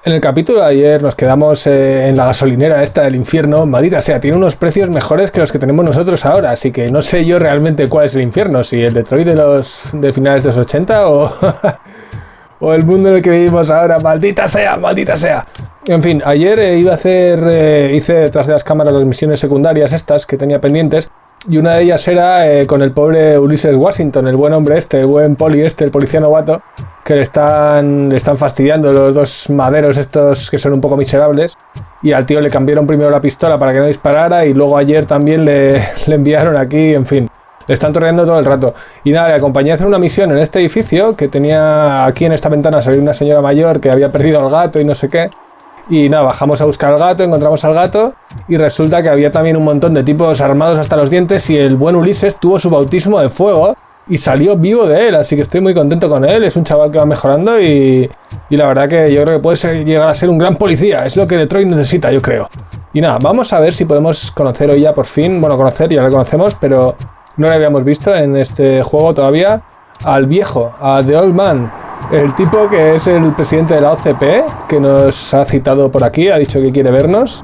En el capítulo de ayer nos quedamos en la gasolinera esta del infierno. Maldita sea, tiene unos precios mejores que los que tenemos nosotros ahora, así que no sé yo realmente cuál es el infierno, si el Detroit de finales de los 80 o, o el mundo en el que vivimos ahora. Maldita sea, maldita sea. En fin, ayer hice detrás de las cámaras las misiones secundarias estas que tenía pendientes, y una de ellas era con el pobre Ulises Washington, el buen hombre este, el buen poli este, el policía novato, que le están fastidiando los dos maderos estos que son un poco miserables, y al tío le cambiaron primero la pistola para que no disparara, y luego ayer también le enviaron aquí, en fin, le están torreando todo el rato. Y nada, le acompañé a hacer una misión en este edificio, que tenía aquí en esta ventana salió una señora mayor que había perdido al gato y no sé qué. Y nada, bajamos a buscar al gato, encontramos al gato y resulta que había también un montón de tipos armados hasta los dientes, y el buen Ulises tuvo su bautismo de fuego y salió vivo de él, así que estoy muy contento con él. Es un chaval que va mejorando y la verdad que yo creo que puede llegar a ser un gran policía. Es lo que Detroit necesita, yo creo. Y nada, vamos a ver si podemos conocer hoy ya por fin, bueno, conocer, ya lo conocemos, pero no lo habíamos visto en este juego todavía, al viejo, a The Old Man, el tipo que es el presidente de la OCP, que nos ha citado por aquí, ha dicho que quiere vernos.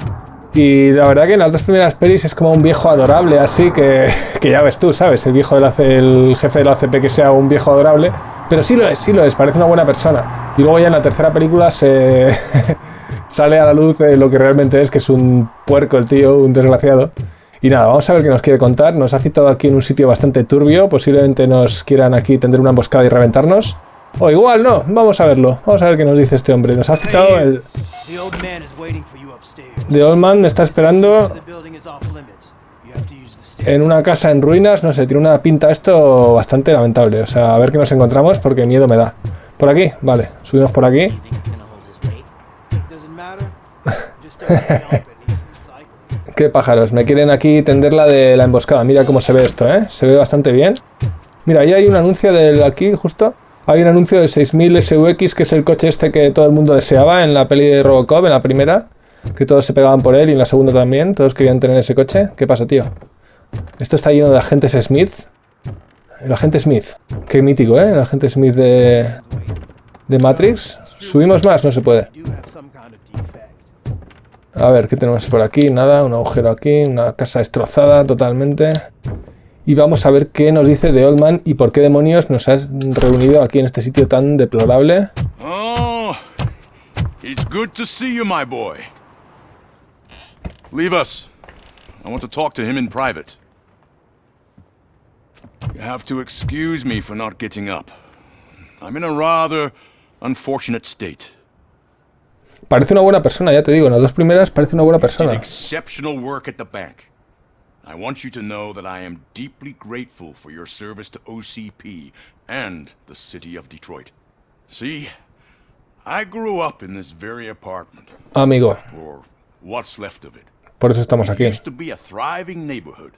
Y la verdad que en las dos primeras pelis es como un viejo adorable, así que ya ves tú, ¿sabes? El jefe de la OCP que sea un viejo adorable, pero sí lo es, parece una buena persona. Y luego ya en la tercera película se sale a la luz lo que realmente es, que es un puerco el tío, un desgraciado. Y nada, vamos a ver qué nos quiere contar. Nos ha citado aquí en un sitio bastante turbio, posiblemente nos quieran aquí tender una emboscada y reventarnos. O igual no, vamos a verlo. Vamos a ver qué nos dice este hombre. Nos ha citado el... The Old Man me está esperando en una casa en ruinas. No sé, tiene una pinta esto bastante lamentable. O sea, a ver qué nos encontramos porque miedo me da. ¿Por aquí? Vale, subimos por aquí. Qué pájaros, me quieren aquí tender la de la emboscada. Mira cómo se ve esto, ¿eh? Se ve bastante bien. Mira, ahí hay un anuncio del aquí, justo. Hay un anuncio de 6000 SUX, que es el coche este que todo el mundo deseaba en la peli de Robocop, en la primera. Que todos se pegaban por él, y en la segunda también. Todos querían tener ese coche. ¿Qué pasa, tío? Esto está lleno de agentes Smith. El agente Smith. Qué mítico, ¿eh? El agente Smith de Matrix. ¿Subimos más? No se puede. A ver, ¿qué tenemos por aquí? Nada, un agujero aquí, una casa destrozada totalmente. Y vamos a ver qué nos dice The Old Man y por qué demonios nos has reunido aquí en este sitio tan deplorable. Oh, it's good to see you, my boy. Leave us. I want to talk to him in private. You have to excuse me for not getting up. I'm in a rather unfortunate state. Parece una buena persona, ya te digo, en las dos primeras parece una buena persona. Exceptional work at the bank. I want you to know that I am deeply grateful for your service to OCP and the city of Detroit. See, I grew up in this very apartment. Amigo. Or what's left of it. Por eso estamos aquí. It used to be a thriving neighborhood.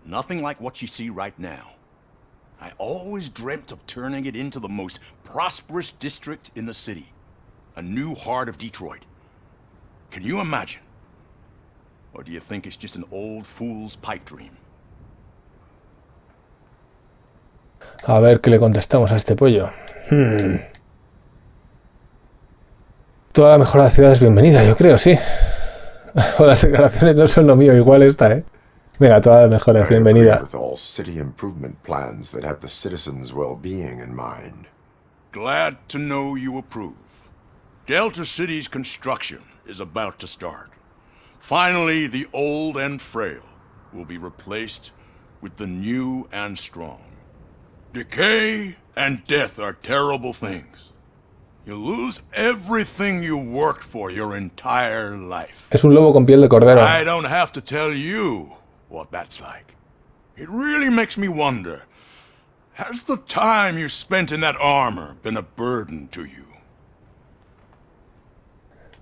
Nothing like what you see right now. I always dreamt of turning it into the most prosperous district in the city. A new heart of Detroit. Can you imagine? Or do you think it's just an old fool's pipe dream? A ver qué le contestamos a este pollo. Toda la mejora de la ciudad es bienvenida, yo creo, sí. O las declaraciones no son lo mío, igual esta, ¿eh? Venga, toda la mejora es bienvenida. Glad to know you approve. Delta City's construction is about to start. Finally, the old and frail will be replaced with the new and strong. Decay and death are terrible things. You lose everything you worked for your entire life. Es un lobo con piel de cordero. I don't have to tell you what that's like. It really makes me wonder, has the time you spent in that armor been a burden to you?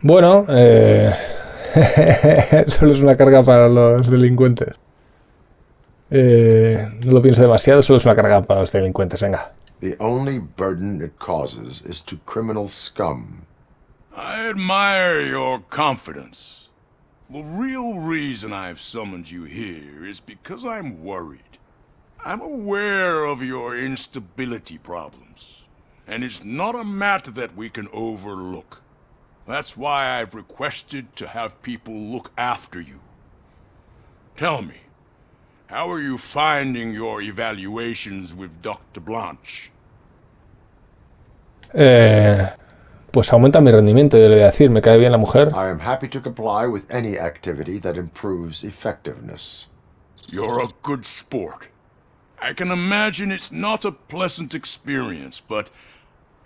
Bueno, solo es una carga para los delincuentes. No lo pienso demasiado, solo es una carga para los delincuentes, venga. The only burden it causes is to criminal scum. I admire your confidence. The real reason I've summoned you here is because I'm worried. I'm aware of your instability problems, and it's not a matter that we can overlook. That's why I've requested to have people look after you. Tell me, how are you finding your evaluations with Dr. Blanche? Pues aumenta mi rendimiento, yo le voy a decir, me cae bien la mujer. I am happy to comply with any activity that improves effectiveness. You're a good sport. I can imagine it's not a pleasant experience, but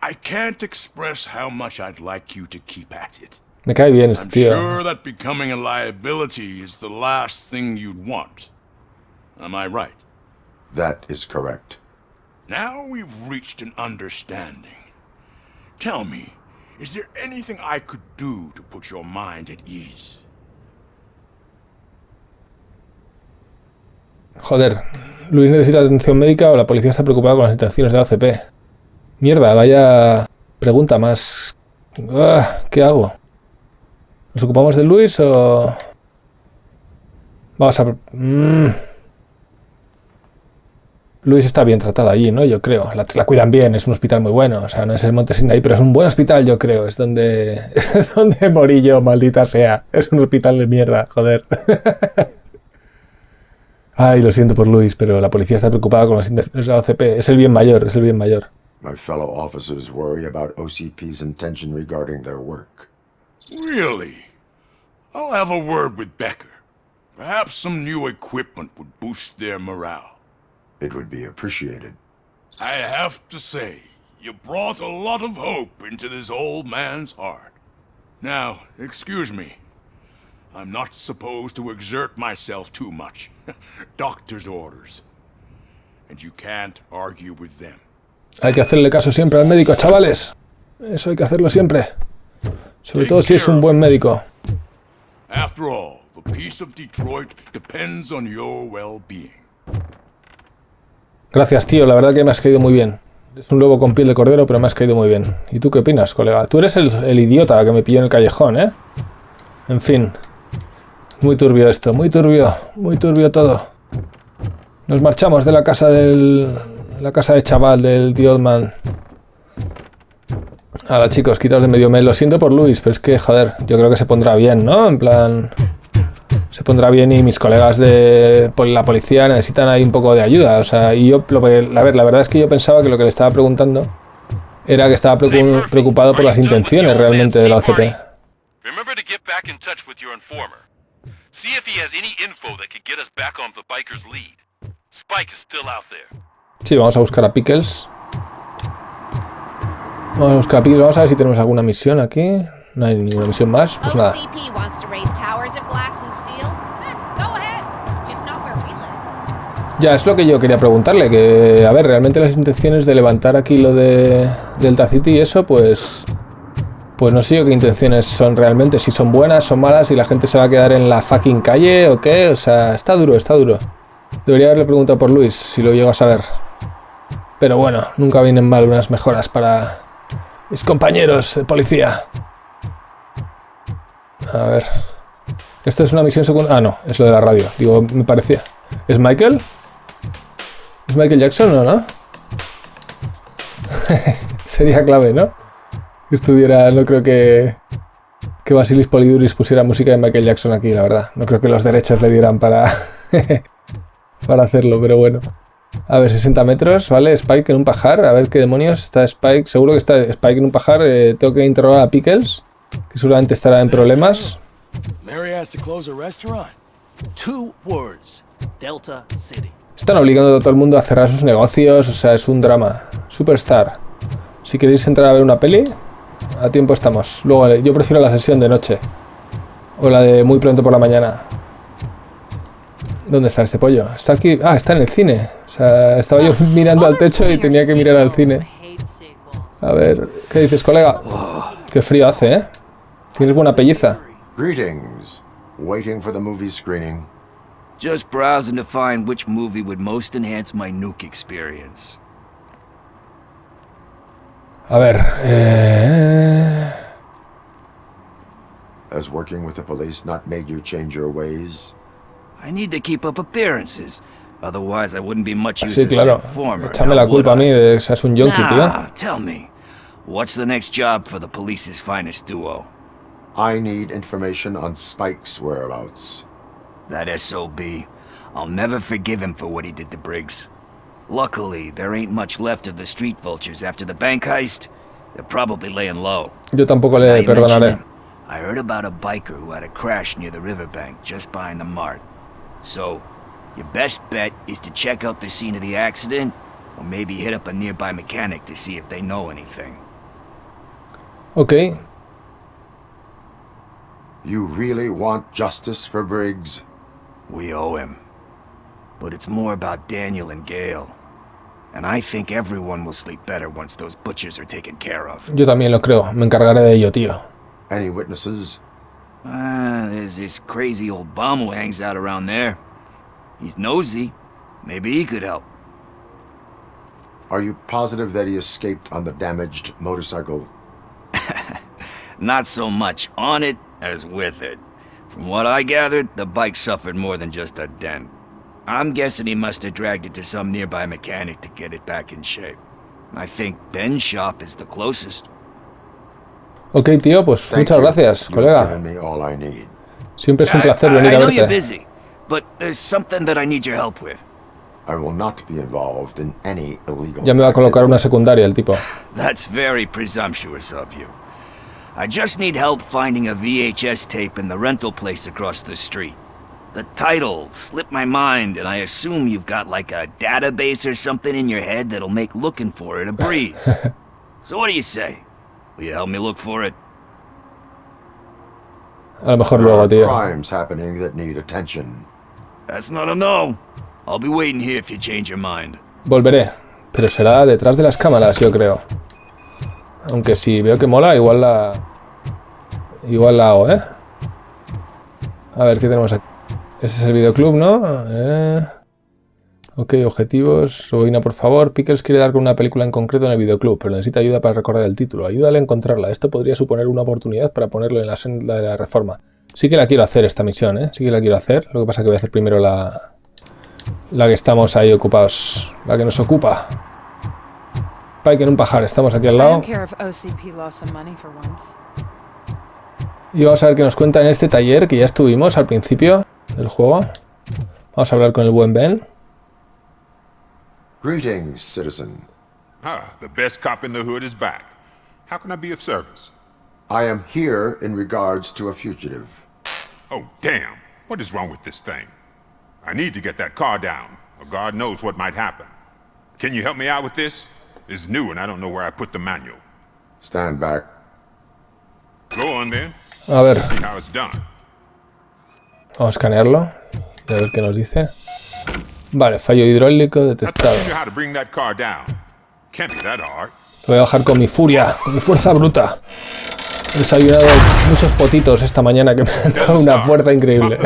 I can't express how much I'd like you to keep at it. Me cae bien este I'm tío. sure that becoming a liability is the last thing you'd want. Am I right? That is correct. Now we've reached an understanding. Tell me, is there anything I could do to put your mind at ease? Joder, Luis necesita atención médica o la policía está preocupada con las intenciones de la OCP. Mierda, vaya pregunta más... ¿Qué hago? ¿Nos ocupamos de Luis o...? Vamos a... Luis está bien tratada allí, ¿no? Yo creo. La cuidan bien, es un hospital muy bueno. O sea, no es el Monte Sinaí, pero es un buen hospital, yo creo. Es donde morí yo, maldita sea. Es un hospital de mierda, joder. Ay, lo siento por Luis, pero la policía está preocupada con las intenciones de la OCP. Es el bien mayor, es el bien mayor. My fellow officers worry about OCP's intention regarding their work. Really? I'll have a word with Becker. Perhaps some new equipment would boost their morale. It would be appreciated. I have to say, you brought a lot of hope into this old man's heart. Now, excuse me. I'm not supposed to exert myself too much. Doctor's orders. And you can't argue with them. Hay que hacerle caso siempre al médico, chavales. Eso hay que hacerlo siempre. Sobre todo si es un buen médico. After all, the peace of Detroit depends on your well-being. Gracias, tío, la verdad que me has caído muy bien. Es un lobo con piel de cordero, pero me has caído muy bien. ¿Y tú qué opinas, colega? Tú eres el idiota que me pilló en el callejón, ¿eh? En fin. Muy turbio esto, muy turbio todo. Nos marchamos de la casa la casa de chaval del The Old Man. Ahora, chicos, quitaos de medio. Me lo siento por Luis, pero es que, joder, yo creo que se pondrá bien, ¿no? En plan... Se pondrá bien y mis colegas de la policía necesitan ahí un poco de ayuda. O sea, y yo, la verdad es que yo pensaba que lo que le estaba preguntando era que estaba preocupado por las intenciones realmente de la OCP. Sí, vamos a buscar a Pickles. Vamos a ver si tenemos alguna misión aquí. No hay ninguna misión más, pues nada. Ya, es lo que yo quería preguntarle, que, a ver, realmente las intenciones de levantar aquí lo de Delta City y eso, pues no sé yo qué intenciones son realmente, si son buenas, son malas, si la gente se va a quedar en la fucking calle o qué, o sea, está duro. Debería haberle preguntado por Luis, si lo llego a saber. Pero bueno, nunca vienen mal unas mejoras para mis compañeros de policía. A ver. Esto es una misión secundaria. Ah, no, es lo de la radio. Digo, me parecía. ¿Es Michael? ¿Es Michael Jackson o no? Sería clave, ¿no? Que estuviera... No creo que Basilis Poliduris pusiera música de Michael Jackson aquí, la verdad. No creo que los derechos le dieran para... para hacerlo, pero bueno. A ver, 60 metros, ¿vale? Spike en un pajar. A ver qué demonios está Spike. Seguro que está Spike en un pajar. Tengo que interrogar a Pickles, que seguramente estará en problemas. Están obligando a todo el mundo a cerrar sus negocios. O sea, es un drama. Superstar. Si queréis entrar a ver una peli, a tiempo estamos. Luego, yo prefiero la sesión de noche. O la de muy pronto por la mañana. ¿Dónde está este pollo? Está aquí. Ah, está en el cine. O sea, estaba yo mirando al techo y tenía que mirar al cine. A ver, ¿qué dices, colega? Qué frío hace, ¿eh? ¿Tienes buena pelliza? Greetings. Waiting for the movie screening. Just browsing to find which movie would most enhance my nuke experience. A ver, Has working with the police not made you change your ways? I need to keep up appearances. Otherwise I wouldn't be much use sí, as an claro. informer. Échame la culpa a mí de que seas un yonki, tío. Tell me, what's the next job for the police's finest duo? I need information on Spike's whereabouts. That SOB. I'll never forgive him for what he did to Briggs. Luckily, there ain't much left of the street vultures after the bank heist. They're probably laying low. Yo tampoco Now le you mention perdonaré. it, I heard about a biker who had a crash near the riverbank just behind the mart. So, your best bet is to check out the scene of the accident, or maybe hit up a nearby mechanic to see if they know anything. Ok. You really want justice for Briggs? We owe him. But it's more about Daniel and Gale. And I think everyone will sleep better once those butchers are taken care of. Yo también lo creo. Me encargaré de ello, tío. Any witnesses? There's this crazy old bum who hangs out around there. He's nosy. Maybe he could help. Are you positive that he escaped on the damaged motorcycle? Not so much on it as with it. From what I gathered, the bike suffered more than just a dent. I'm guessing he must have dragged it to some nearby mechanic to get it back in shape. I think Ben's shop is the closest. Ok, tío, pues Thank muchas you. gracias, You've colega. given me all I need. Siempre es un placer venir I a know you're verte. busy, but there's something that I need your help with. I will not be involved in any illegal Ya me va a colocar activity. una secundaria el tipo. That's very presumptuous of you. I just need help finding a VHS tape in the rental place across the street. The title slipped my mind, and I assume you've got like a database or something in your head that'll make looking for it a breeze. So what do you say? Will you help me look for it? A lo mejor There luego, are tío. crimes happening that need attention. That's not a no. I'll be waiting here if you change your mind. Volveré. Pero será detrás de las cámaras, yo creo. Aunque si veo que mola, igual la hago, ¿eh? A ver, ¿qué tenemos aquí? Ese es el videoclub, ¿no? Ok, objetivos. Robina, por favor. Pickles quiere dar con una película en concreto en el videoclub, pero necesita ayuda para recordar el título. Ayúdale a encontrarla. Esto podría suponer una oportunidad para ponerlo en la senda de la reforma. Sí que la quiero hacer esta misión, ¿eh? Sí que la quiero hacer. Lo que pasa es que voy a hacer primero la que estamos ahí ocupados. La que nos ocupa. Pike en un pajar. Estamos aquí al I lado. don't care if OCP lost some money for once. Y vamos a ver qué nos cuenta en este taller que ya estuvimos al principio del juego. Vamos a hablar con el buen Ben. Greetings, citizen. The best cop in the hood is back. How can I be of service? I am here in regards to a fugitive. Oh, damn. What is wrong with this thing? I need to get that car down, or God knows what might happen. Can you help me out with this? It's new and I don't know where I put the manual. Stand back. Go on then. A ver, See how it's done. vamos a escanearlo. Y a ver qué nos dice. Vale, fallo hidráulico I detectado. thought you knew how to bring that car down. Can't be that hard. Lo voy a bajar con mi furia, con mi fuerza bruta. He desayunado muchos potitos esta mañana que me han dado una fuerza increíble.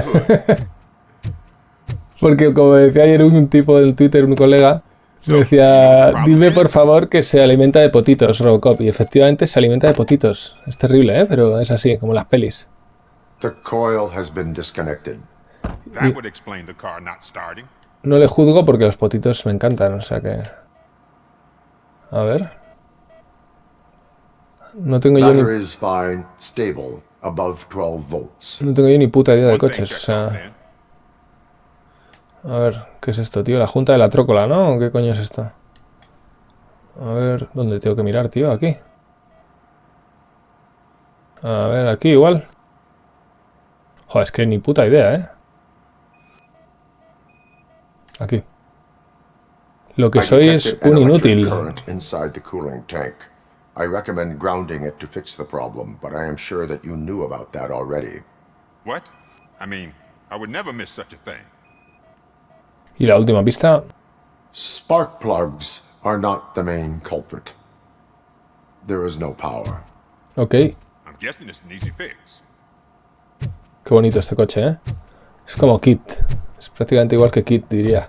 Porque como decía ayer un tipo en Twitter, un colega, me decía, dime por favor que se alimenta de potitos, Robocop. Y efectivamente se alimenta de potitos. Es terrible, ¿eh? Pero es así, como las pelis. The coil has been disconnected. That would explain the car not starting. No le juzgo porque los potitos me encantan, o sea que... A ver... No tengo yo Matter ni, is fine, stable, above 12 volts. no tengo yo ni puta idea de One thing coches, o checked out, sea... man. A ver, ¿qué es esto, tío? La Junta de la Trócola, ¿no? ¿O qué coño es esto? A ver, ¿dónde tengo que mirar, tío? Aquí. A ver, aquí igual. Joder, es que ni puta idea, ¿eh? Aquí. Lo que I soy es detected an un electric inútil. current inside the cooling tank. I recommend grounding it to fix the problem, but I am sure that you knew about that already. What? I mean, I would never miss such a thing. Y la última pista. Spark plugs are not the main culprit. There is no power. Ok. I'm guessing it's an easy fix. Qué bonito este coche, ¿eh? Es como Kit. Es prácticamente igual que Kit, diría.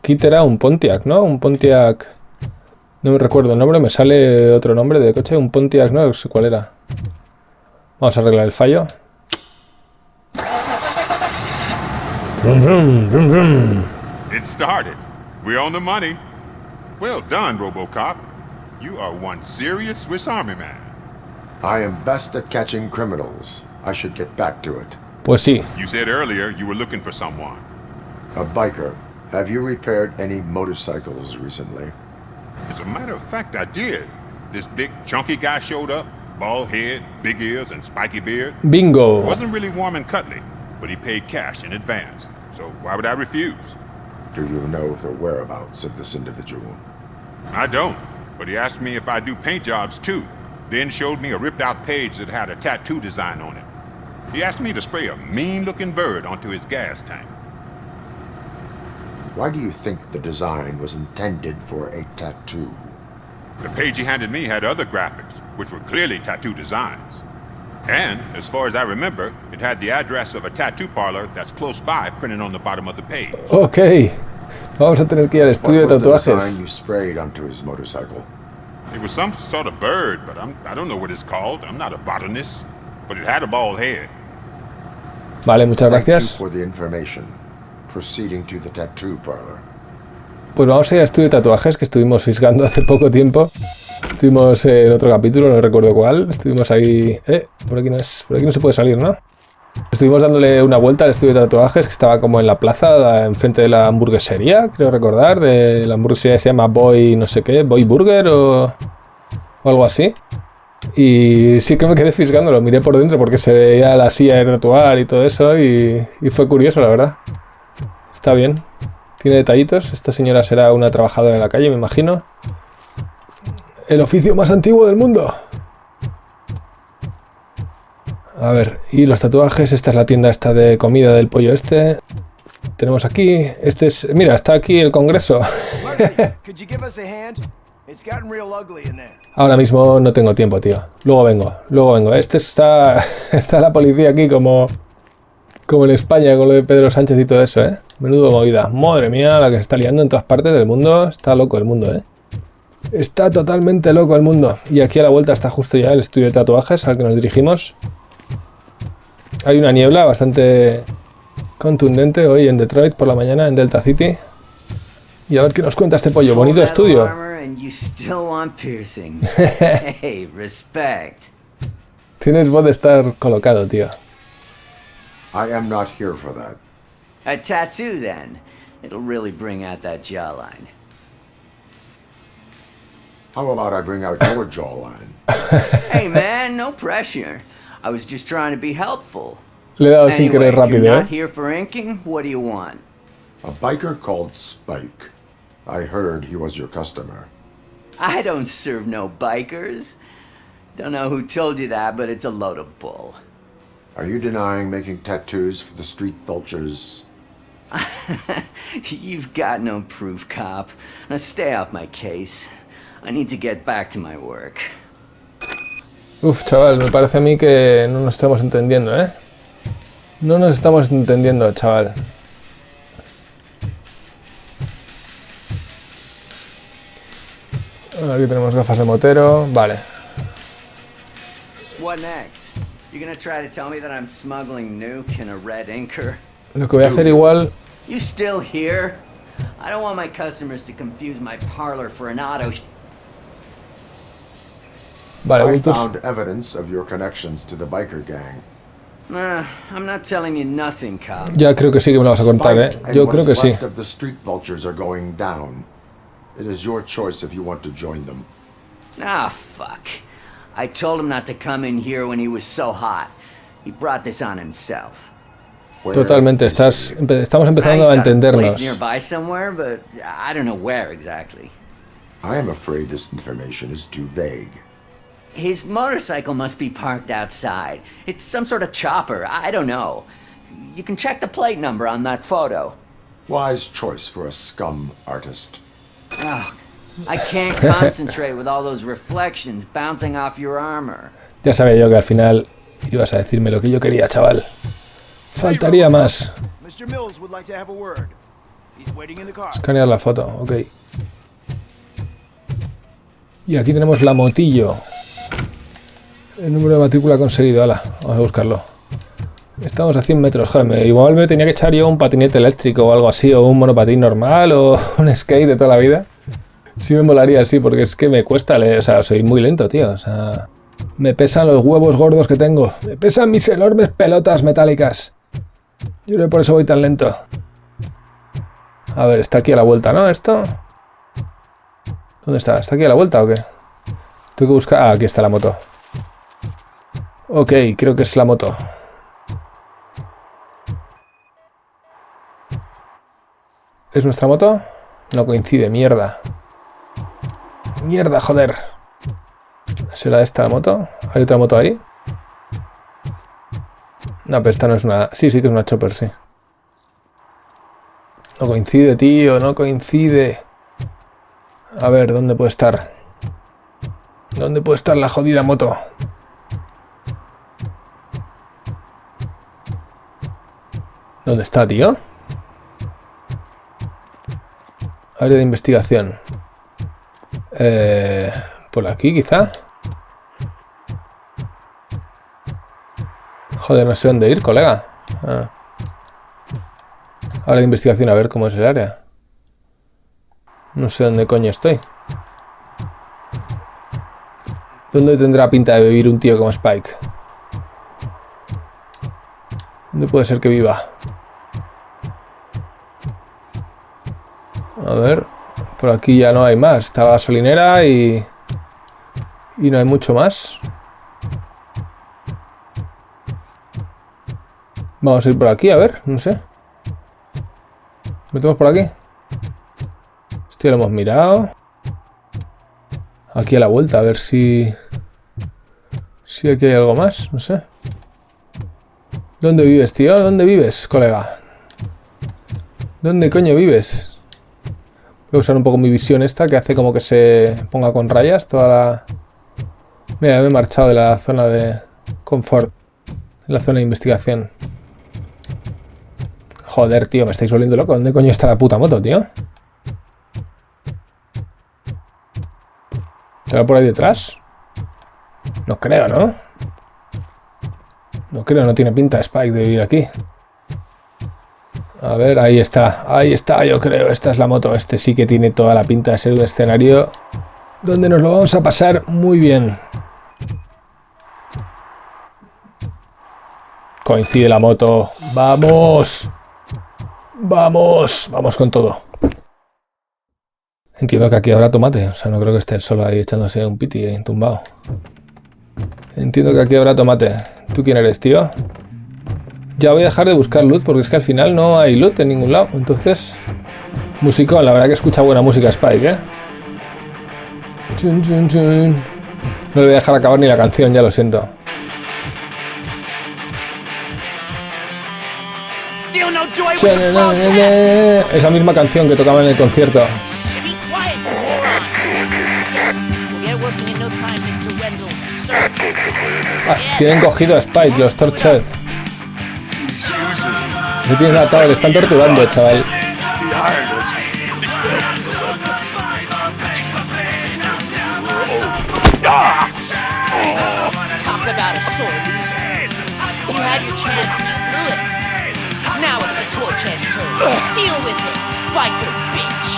Kit era un Pontiac, ¿no? Un Pontiac... No me recuerdo el nombre, me sale otro nombre de coche. Un Pontiac, no sé cuál era. Vamos a arreglar el fallo. Vroom, vroom, vroom, vroom. It started. We're on the money. Well done, Robocop. You are one serious Swiss Army man. I am best at catching criminals. I should get back to it. Pues sí. You said earlier you were looking for someone. A biker. Have you repaired any motorcycles recently? As a matter of fact, I did. This big, chunky guy showed up. Bald head, big ears, and spiky beard. Bingo. Wasn't really warm and cuddly, but he paid cash in advance. So why would I refuse? Do you know the whereabouts of this individual? I don't, but he asked me if I do paint jobs too. Then showed me a ripped out page that had a tattoo design on it. He asked me to spray a mean-looking bird onto his gas tank. Why do you think the design was intended for a tattoo? The page he handed me had other graphics, which were clearly tattoo designs. And, as far as I remember, it had the address of a tattoo parlor that's close by printed on the bottom of the page. Ok. Vamos a tener que ir al estudio de What was the design tatuajes. you sprayed onto his motorcycle? It was some sort of bird, but I don't know what it's called. I'm not a botanist. But it had a bald head. Vale, muchas Thank you gracias. for the information. Proceeding to the tattoo parlor. Pues vamos a ir al estudio de tatuajes que estuvimos fisgando hace poco tiempo. Estuvimos en otro capítulo, no recuerdo cuál. Estuvimos ahí... por aquí no es. Por aquí no se puede salir, ¿no? Estuvimos dándole una vuelta al estudio de tatuajes que estaba como en la plaza, enfrente de la hamburguesería, creo recordar. De la hamburguesería se llama Boy no sé qué, Boy Burger o algo así. Y sí que me quedé fisgando, lo miré por dentro porque se veía la silla de tatuar y todo eso y fue curioso, la verdad. Está bien. Tiene detallitos. Esta señora será una trabajadora en la calle, me imagino. El oficio más antiguo del mundo. A ver, y los tatuajes. Esta es la tienda esta de comida del pollo este. Tenemos aquí. Este es... Mira, está aquí el Congreso. Ahora mismo no tengo tiempo, tío. Luego vengo. Este está... Está la policía aquí como en España con lo de Pedro Sánchez y todo eso, ¿eh? Menudo movida. Madre mía, la que se está liando en todas partes del mundo. Está loco el mundo, ¿eh? Está totalmente loco el mundo. Y aquí a la vuelta está justo ya el estudio de tatuajes al que nos dirigimos. Hay una niebla bastante contundente hoy en Detroit por la mañana, en Delta City. Y a ver qué nos cuenta este pollo. Bonito estudio. Tienes voz de estar colocado, tío. I am not here for that. A tattoo, then. It'll really bring out that jawline. How about I bring out your jawline? Hey, man, no pressure. I was just trying to be helpful. Le he dado sin Anyway, querer if you're rápido, not ¿eh? here for inking, what do you want? A biker called Spike. I heard he was your customer. I don't serve no bikers. Don't know who told you that, but it's a load of bull. Are you denying making tattoos for the street vultures? You've got no proof, cop. Now stay off my case. I need to get back to my work. Uf, chaval, me parece a mí que no nos estamos entendiendo, ¿eh? No nos estamos entendiendo, chaval. Aquí tenemos gafas de motero. Vale. What next? You gonna try to tell me that I'm smuggling nuke in a red inker? Lo que voy a hacer igual... You still here? I don't want my customers to confuse my parlor for an auto Vale, I bultos. found evidence of your connections to the biker gang. I'm not telling you nothing, cop. Ya creo que sí que me lo vas a contar, ¿eh? Spike and Yo creo que what's sí. left of the street vultures are going down. It is your choice if you want to join them. Ah, fuck. I told him not to come in here when he was so hot. He brought this on himself. Where Totalmente, is he? estamos empezando He's a got a entendernos. place nearby somewhere, but I don't know where exactly. I am afraid this information is too vague. His motorcycle must be parked outside. It's some sort of chopper. I don't know. You can check the plate number on that photo. Wise choice for a scum artist. Oh, I can't concentrate with all those reflections bouncing off your armor. Ya sabía yo que al final ibas a decirme lo que yo quería, chaval. Faltaría más. Mr. Mills would like to have a word. He's waiting in the car. Escanear la foto, ok. Y aquí tenemos la motillo. El número de matrícula conseguido, hala, vamos a buscarlo. Estamos a 100 metros, joder, igual me tenía que echar yo un patinete eléctrico o algo así, o un monopatín normal, o un skate de toda la vida. Sí me molaría así, porque es que me cuesta leer, o sea, soy muy lento, tío, o sea... Me pesan los huevos gordos que tengo. Me pesan mis enormes pelotas metálicas. Yo creo que por eso voy tan lento. A ver, está aquí a la vuelta, ¿no? ¿Esto? ¿Dónde está? ¿Está aquí a la vuelta o qué? Tengo que buscar... Ah, aquí está la moto. Ok, creo que es la moto. ¿Es nuestra moto? No coincide, mierda. Mierda, joder. ¿Será esta la moto? ¿Hay otra moto ahí? No, pero esta no es una... Sí, sí que es una chopper, sí. No coincide, tío, no coincide. A ver, ¿dónde puede estar? ¿Dónde puede estar la jodida moto? ¿Dónde está, tío? Área de investigación. Por aquí, quizá. Joder, no sé dónde ir, colega. Ah. Área de investigación, a ver cómo es el área. No sé dónde coño estoy. ¿Dónde tendrá pinta de vivir un tío como Spike? ¿Dónde puede ser que viva? A ver, por aquí ya no hay más. Está la gasolinera y no hay mucho más. Vamos a ir por aquí, a ver, no sé. ¿Metemos por aquí? Esto ya lo hemos mirado. Aquí a la vuelta, a ver si aquí hay algo más, no sé. ¿Dónde vives, tío? ¿Dónde vives, colega? ¿Dónde coño vives? Voy a usar un poco mi visión esta, que hace como que se ponga con rayas toda la... Mira, me he marchado de la zona de confort. En la zona de investigación. Joder, tío, me estáis volviendo loco. ¿Dónde coño está la puta moto, tío? ¿Estará por ahí detrás? No creo, ¿no? No creo, no tiene pinta Spike de vivir aquí. A ver, ahí está, yo creo. Esta es la moto. Este sí que tiene toda la pinta de ser un escenario donde nos lo vamos a pasar muy bien. Coincide la moto. ¡Vamos! ¡Vamos! Vamos con todo. Entiendo que aquí habrá tomate. O sea, no creo que esté él solo ahí echándose un piti tumbado. Entiendo que aquí habrá tomate. ¿Tú quién eres, tío? Ya voy a dejar de buscar loot porque es que al final no hay loot en ningún lado. Entonces... Musicón, la verdad que escucha buena música Spike, ¿eh? Chun, chun, chun. No le voy a dejar acabar ni la canción, ya lo siento. Esa misma canción que tocaban en el concierto. Ah, tienen cogido a Spike, los Torched. Le tienen atado, le están torturando, chaval. Now it's the Torchhead's turn. Deal with it, biker bitch.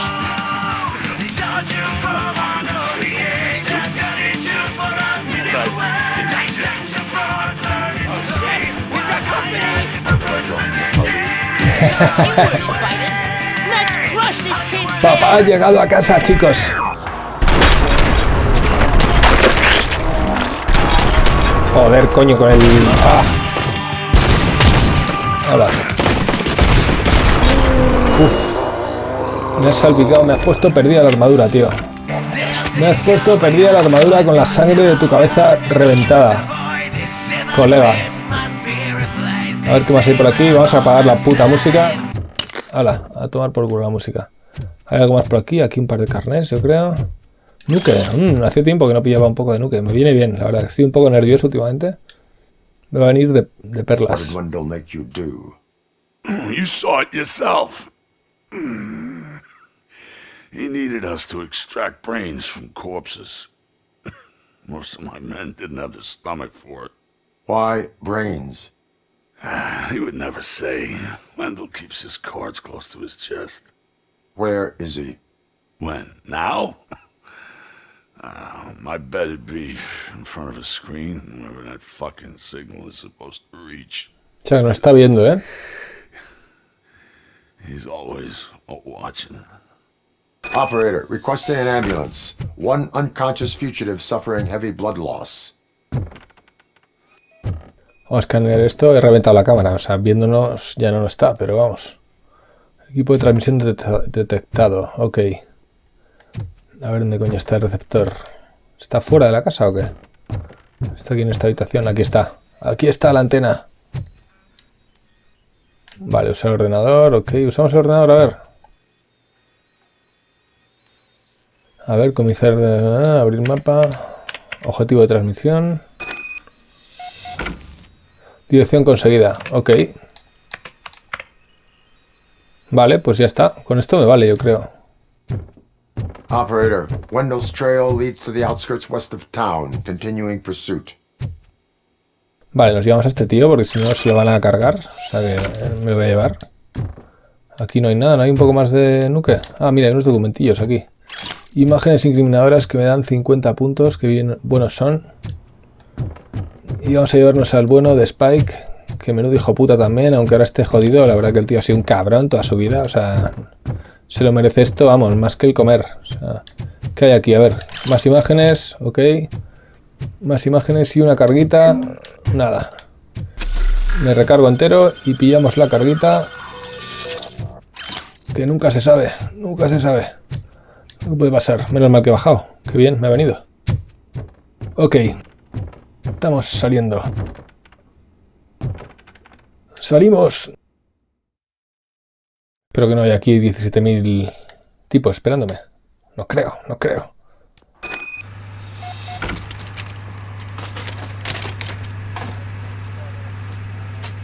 Oh shit, we've got company. You weren't invited. Let's crush this tin can. Papá ha llegado a casa, chicos. Joder, coño, con el... ¡Ah! Hola. Uf. Me has salpicado, me has puesto perdida la armadura, tío. Me has puesto perdida la armadura con la sangre de tu cabeza reventada. Colega. A ver qué más hay por aquí. Vamos a apagar la puta música. Hala, a tomar por culo la música. Hay algo más por aquí. Aquí un par de carnets, yo creo. Nuke. Hace tiempo que no pillaba un poco de nuke. Me viene bien, la verdad. Estoy un poco nervioso últimamente. Me va a venir de perlas. You saw it yourself. He needed us to extract brains from corpses. Most of my men didn't have the stomach for it. Why brains? He would never say. Wendell keeps his cards close to his chest. Where is he? When? Now? I bet it'd be in front of a screen, wherever that fucking signal is supposed to reach. O sea, que nos está viendo, ¿eh? He's always watching. Operator, requesting an ambulance. One unconscious fugitive suffering heavy blood loss. Vamos a escanear esto. He reventado la cámara. O sea, viéndonos ya no está, pero vamos. Equipo de transmisión detectado. Ok. A ver dónde coño está el receptor. ¿Está fuera de la casa o qué? Está aquí en esta habitación. Aquí está. Aquí está la antena. Vale, usar el ordenador. Ok, usamos el ordenador. A ver, comenzar. Abrir mapa. Objetivo de transmisión. Dirección conseguida. Ok. Vale, pues ya está. Con esto me vale, yo creo. Operator, Wendell's trail leads to the outskirts west of town. Continuing pursuit. Vale, nos llevamos a este tío porque si no se lo van a cargar. O sea que me lo voy a llevar. Aquí no hay nada, no hay un poco más de nuque. Ah, mira, hay unos documentillos aquí. Imágenes incriminadoras que me dan 50 puntos, que bien buenos son. Y vamos a llevarnos al bueno de Spike, que menudo hijo puta también, aunque ahora esté jodido. La verdad que el tío ha sido un cabrón toda su vida. O sea, se lo merece esto, vamos, más que el comer. O sea, ¿qué hay aquí? A ver, más imágenes, ok. Más imágenes y una carguita. Nada. Me recargo entero y pillamos la carguita. Que nunca se sabe, nunca se sabe. ¿Qué puede pasar? Menos mal que he bajado. Qué bien, me ha venido. Ok. Estamos saliendo. ¡Salimos! Espero que no haya aquí 17.000 tipos esperándome. No creo, no creo.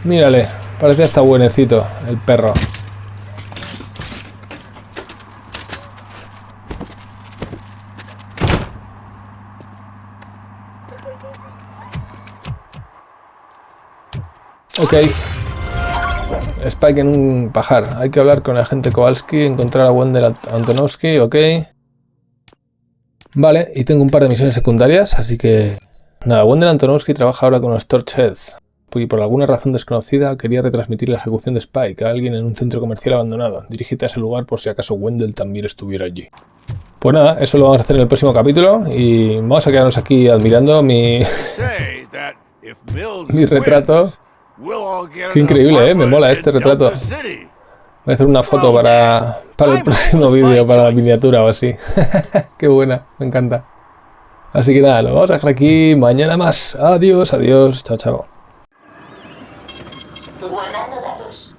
Mírale, parece hasta buenecito el perro. Ok. Spike en un pajar. Hay que hablar con el agente Kowalski, encontrar a Wendell Antonowski, ok. Vale, y tengo un par de misiones secundarias, así que... Nada, Wendell Antonowski trabaja ahora con los Torchheads. Y por alguna razón desconocida quería retransmitir la ejecución de Spike a alguien en un centro comercial abandonado. Dirígete a ese lugar por si acaso Wendell también estuviera allí. Pues nada, eso lo vamos a hacer en el próximo capítulo y vamos a quedarnos aquí admirando mi retrato. Qué increíble, me mola este retrato. Voy a hacer una foto para el próximo vídeo, para la miniatura o así. Qué buena, me encanta. Así que nada, lo vamos a dejar aquí. Mañana más. Adiós, adiós. Chao, chao. Guardando datos.